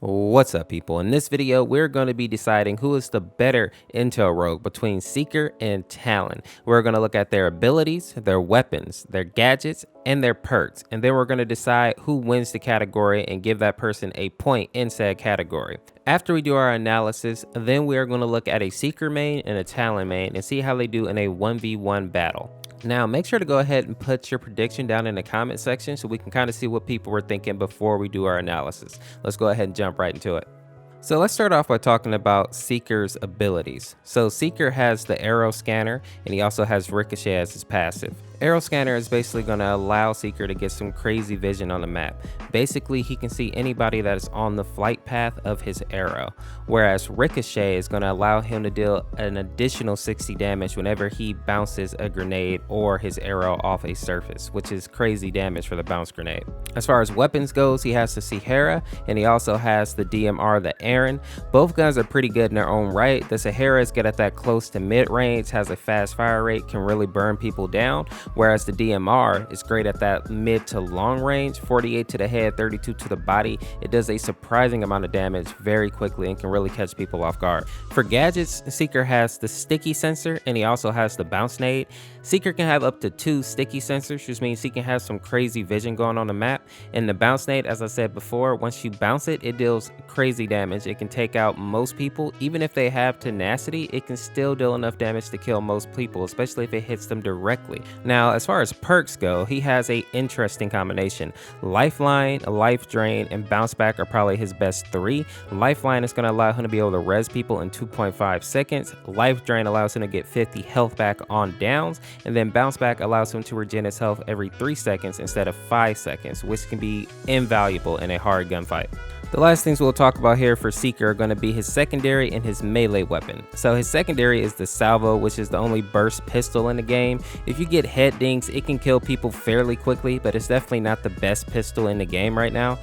What's up, people? In this video, we're going to be deciding who is the better intel rogue between Seeker and Talon. We're going to look at their abilities, their weapons, their gadgets, and their perks. And then we're going to decide who wins the category and give that person a point in said category. After we do our analysis, then we are going to look at a Seeker main and a Talon main and see how they do in a 1v1 battle. Now, make sure to go ahead and put your prediction down in the comment section so we can kind of see what people were thinking before we do our analysis. Let's go ahead and jump right into it. So let's start off by talking about Seeker's abilities. So Seeker has the arrow scanner, and he also has Ricochet as his passive. Arrow scanner is basically going to allow Seeker to get some crazy vision on the map. Basically, he can see anybody that is on the flight path of his arrow, whereas Ricochet is going to allow him to deal an additional 60 damage whenever he bounces a grenade or his arrow off a surface, which is crazy damage for the bounce grenade. As far as weapons goes, he has the Sahara, and he also has the DMR, the Aaron. Both guns are pretty good in their own right. The Sahara is good at that close to mid range, has a fast fire rate, can really burn people down, whereas the DMR is great at that mid to long range, 48 to the head, 32 to the body. It does a surprising amount of damage very quickly and can really catch people off guard. For gadgets, Seeker has the sticky sensor, and he also has the bounce nade. Seeker can have up to 2 sticky sensors, which means he can have some crazy vision going on the map. And the bounce nade, as I said before, once you bounce it, it deals crazy damage. It can take out most people. Even if they have tenacity, it can still deal enough damage to kill most people, especially if it hits them directly. Now, as far as perks go, he has a interesting combination. Lifeline, Life Drain, and Bounce Back are probably his best 3. Lifeline is going to allow him to be able to res people in 2.5 seconds. Life Drain allows him to get 50 health back on downs, and then Bounce Back allows him to regen his health every 3 seconds instead of 5 seconds, which can be invaluable in a hard gunfight. The last things we'll talk about here for Seeker are going to be his secondary and his melee weapon. So his secondary is the Salvo, which is the only burst pistol in the game. If you get head dinks, it can kill people fairly quickly, but it's definitely not the best pistol in the game right now.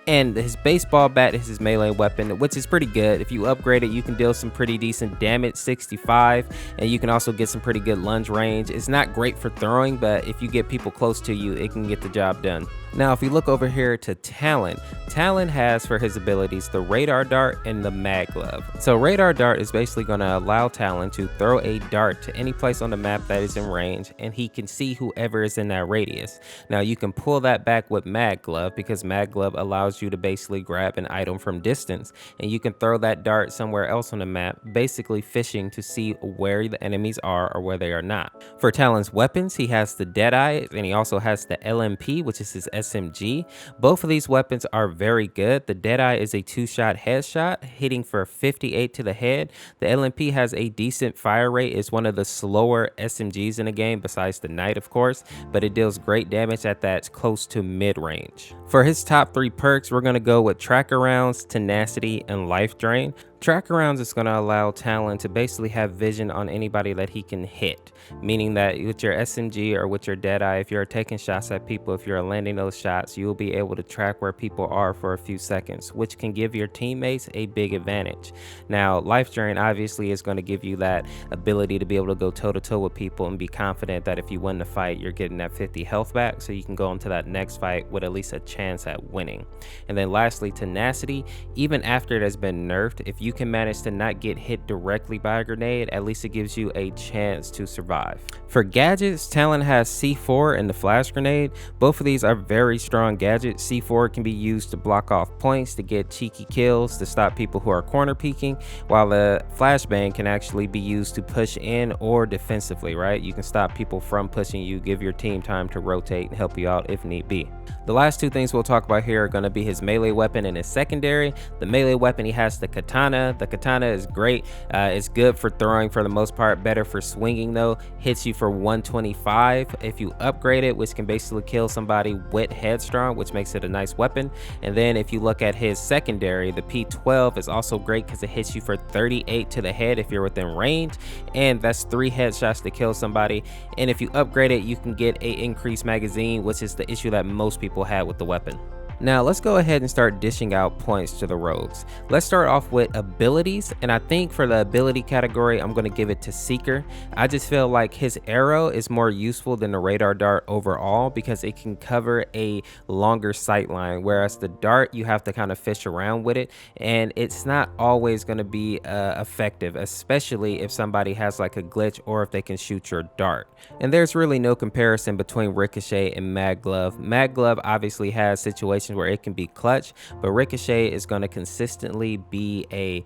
And his baseball bat is his melee weapon, which is pretty good. If you upgrade it, you can deal some pretty decent damage, 65, and you can also get some pretty good lunge range. It's not great for throwing, but if you get people close to you, it can get the job done. Now, if you look over here to Talon, Talon has for his abilities the Radar Dart and the Mag Glove. So Radar Dart is basically going to allow Talon to throw a dart to any place on the map that is in range, and he can see whoever is in that radius. Now, you can pull that back with Mag Glove because Mag Glove allows you to basically grab an item from distance, and you can throw that dart somewhere else on the map, basically fishing to see where the enemies are or where they are not. For Talon's weapons, he has the Deadeye, and he also has the LMP, which is his SMG. Both of these weapons are very good. The Deadeye is a 2-shot headshot, hitting for 58 to the head. The LMP has a decent fire rate. It's one of the slower SMGs in the game, besides the Knight, of course, but it deals great damage at that close to mid-range. For his top 3 perks, we're going to go with Tracker Rounds, Tenacity, and Life Drain. Tracker Rounds is going to allow Talon to basically have vision on anybody that he can hit, meaning that with your SMG or with your Deadeye, if you're taking shots at people, if you're landing those shots, you'll be able to track where people are for a few seconds, which can give your teammates a big advantage. Now, Life Drain obviously is going to give you that ability to be able to go toe-to-toe with people and be confident that if you win the fight, you're getting that 50 health back, so you can go into that next fight with at least a chance at winning. And then lastly, Tenacity. Even after it has been nerfed, if you can manage to not get hit directly by a grenade, at least it gives you a chance to survive. For gadgets, Talon has C4 and the flash grenade. Both of these are very strong gadgets. C4 can be used to block off points, to get cheeky kills, to stop people who are corner peeking, while the flashbang can actually be used to push in or defensively, right? You can stop people from pushing you, give your team time to rotate and help you out if need be. The last 2 things we'll talk about here are going to be his melee weapon and his secondary. The melee weapon, he has the Katana. The Katana is great. It's good for throwing for the most part, better for swinging though. Hits you for 125 if you upgrade it, which can basically kill somebody with Headstrong, which makes it a nice weapon. And then if you look at his secondary, the P12 is also great because it hits you for 38 to the head if you're within range, and that's 3 headshots to kill somebody. And if you upgrade it, you can get a increased magazine, which is the issue that most people have with the weapon. Now let's go ahead and start dishing out points to the rogues. Let's start off with abilities, and I think for the ability category, I'm going to give it to Seeker. I just feel like his arrow is more useful than the radar dart overall because it can cover a longer sight line, whereas the dart, you have to kind of fish around with it, and it's not always going to be effective, especially if somebody has like a glitch or if they can shoot your dart. And there's really no comparison between Ricochet and Mag Glove. Mag Glove obviously has situations where it can be clutch, but Ricochet is going to consistently be a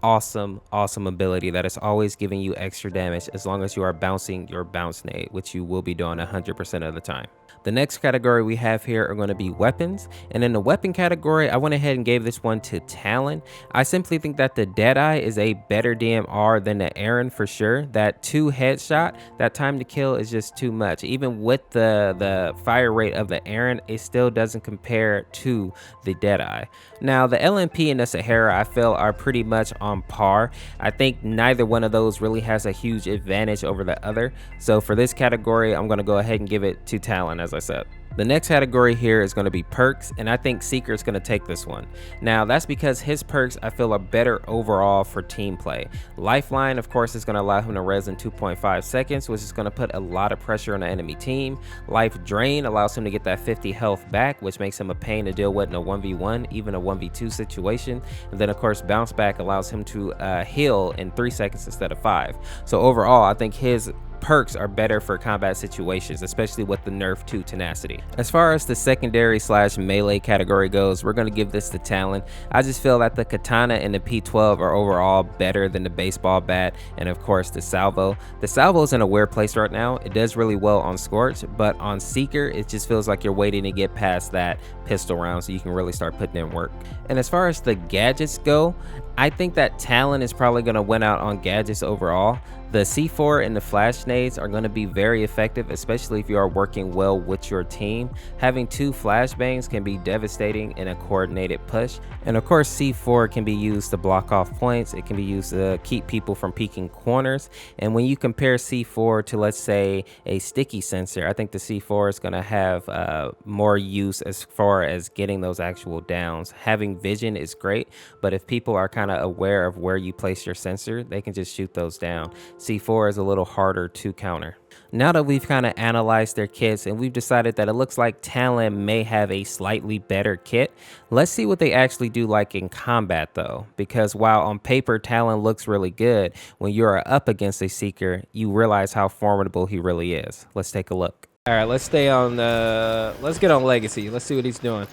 awesome ability that is always giving you extra damage as long as you are bouncing your bounce nade, which you will be doing 100% of the time. The next category we have here are going to be weapons, and in the weapon category, I went ahead and gave this one to Talon. I simply think that the Deadeye is a better DMR than the Aaron for sure. That 2 headshot, that time to kill is just too much. Even with the fire rate of the Aaron, it still doesn't compare to the Deadeye. Now the LMP and the Sahara I feel are pretty much on par. I think neither one of those really has a huge advantage over the other. So for this category, I'm going to go ahead and give it to Talon, as I said. The next category here is going to be perks, and I think Seeker is going to take this one. Now, that's because his perks, I feel, are better overall for team play. Lifeline, of course, is going to allow him to res in 2.5 seconds, which is going to put a lot of pressure on the enemy team. Life Drain allows him to get that 50 health back, which makes him a pain to deal with in a 1v1, even a 1v2 situation. And then, of course, Bounce Back allows him to heal in 3 seconds instead of 5. So overall, I think his perks are better for combat situations, especially with the nerf to tenacity. As far as the secondary / melee category goes, we're going to give this to Talon. I just feel that the katana and the P12 are overall better than the baseball bat, and of course the salvo. The salvo is in a weird place right now. It does really well on Scorch, but on Seeker, it just feels like you're waiting to get past that pistol round so you can really start putting in work. And as far as the gadgets go, I think that Talon is probably going to win out on gadgets overall. The C4 and the flash nades are going to be very effective, especially if you are working well with your team. Having 2 flashbangs can be devastating in a coordinated push. And of course, C4 can be used to block off points. It can be used to keep people from peeking corners. And when you compare C4 to, let's say, a sticky sensor, I think the C4 is going to have more use as far as getting those actual downs. Having vision is great, but if people are kind of aware of where you place your sensor, they can just shoot those down. C4 is a little harder to counter. Now that we've kind of analyzed their kits and we've decided that it looks like Talon may have a slightly better kit, let's see what they actually do like in combat though, because while on paper Talon looks really good, when you're up against a Seeker, you realize how formidable he really is. Let's take a look. All right, let's stay on let's get on Legacy. Let's see what he's doing.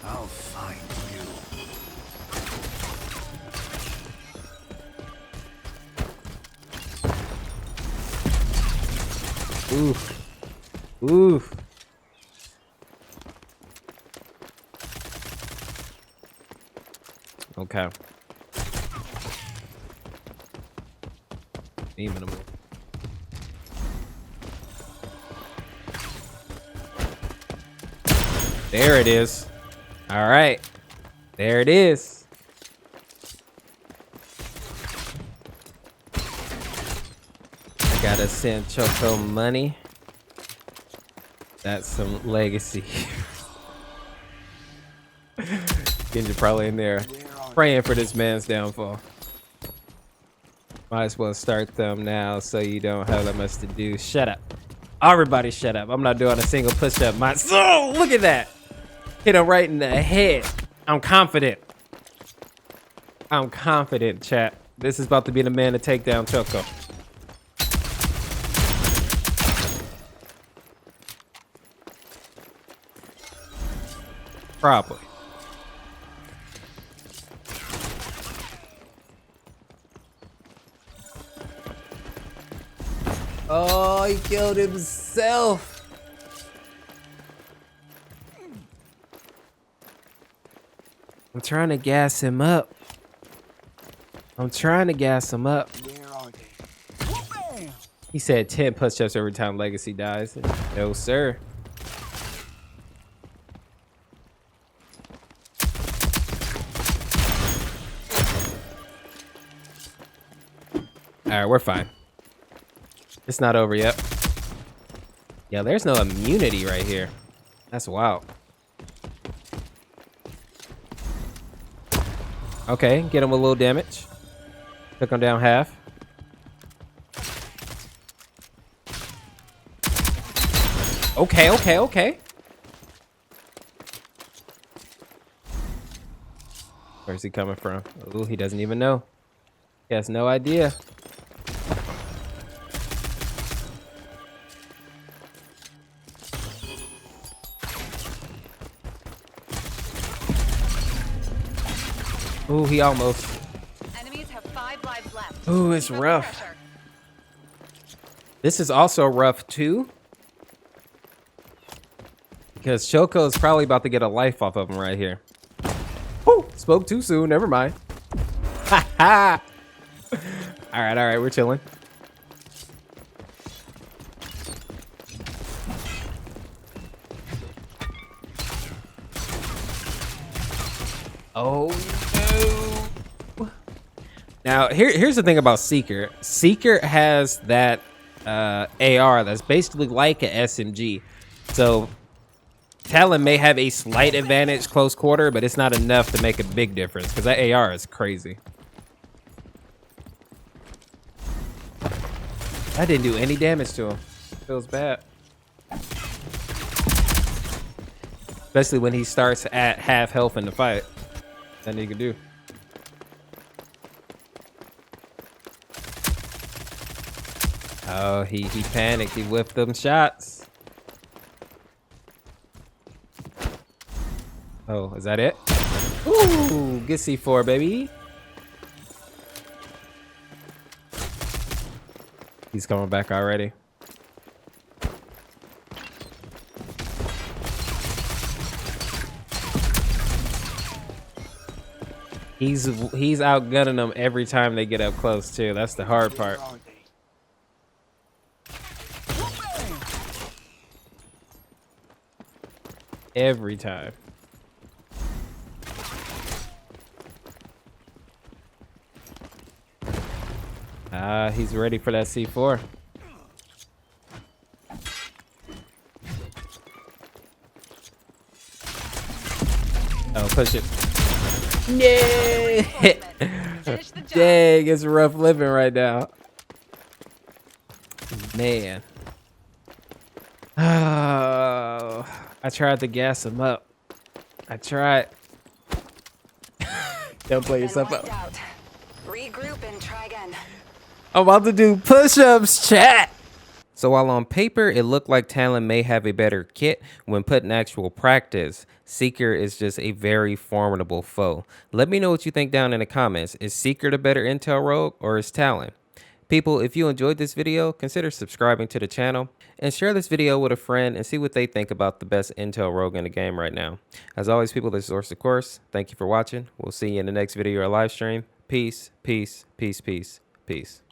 I'll find you. Oof. Oof. Okay. Even a move. There it is. All right. There it is. I gotta send Choco money. That's some legacy. Genji probably in there praying for this man's downfall. Might as well start them now so you don't have that much to do. Shut up. Everybody shut up. I'm not doing a single push-up. Oh, look at that. Hit him right in the head. I'm confident. I'm confident, chat. This is about to be the man to take down Choco. Probably. Oh, he killed himself. I'm trying to gas him up. He said 10 push-ups every time Legacy dies. No, sir. All right, we're fine. It's not over yet. Yeah, there's no immunity right here. That's wild. Okay, get him a little damage. Took him down half. Okay, okay, okay. Where's he coming from? Ooh, he doesn't even know. He has no idea. Ooh, he almost. Enemies have 5 lives left. Ooh, it's Keep up the rough. pressure. This is also rough too. Because Choco is probably about to get a life off of him right here. Oh, spoke too soon. Never mind. Ha ha. All right, we're chilling. Oh no. Now here's the thing about Seeker. Seeker has that AR that's basically like an SMG. So Talon may have a slight advantage close quarter, but it's not enough to make a big difference because that AR is crazy. That didn't do any damage to him. Feels bad. Especially when he starts at half health in the fight. That nigga do. Oh, he panicked. He whiffed them shots. Oh, is that it? Ooh, good C4, baby. He's coming back already. He's outgunning them every time they get up close too. That's the hard part. Every time. Ah, he's ready for that C4. Oh, push it. Yeah. Finish the job. Dang, it's rough living right now. Man. Oh, I tried to gas him up. I tried. Don't play yourself Been up. wiped out. Regroup and try again. I'm about to do push-ups, chat. So while on paper it looked like Talon may have a better kit, when put in actual practice, Seeker is just a very formidable foe. Let me know what you think down in the comments. Is Seeker the better intel rogue or is Talon? People, if you enjoyed this video, consider subscribing to the channel and share this video with a friend and see what they think about the best intel rogue in the game right now. As always, people, this is Source of Course. Thank you for watching. We'll see you in the next video or live stream. Peace, peace, peace, peace, peace.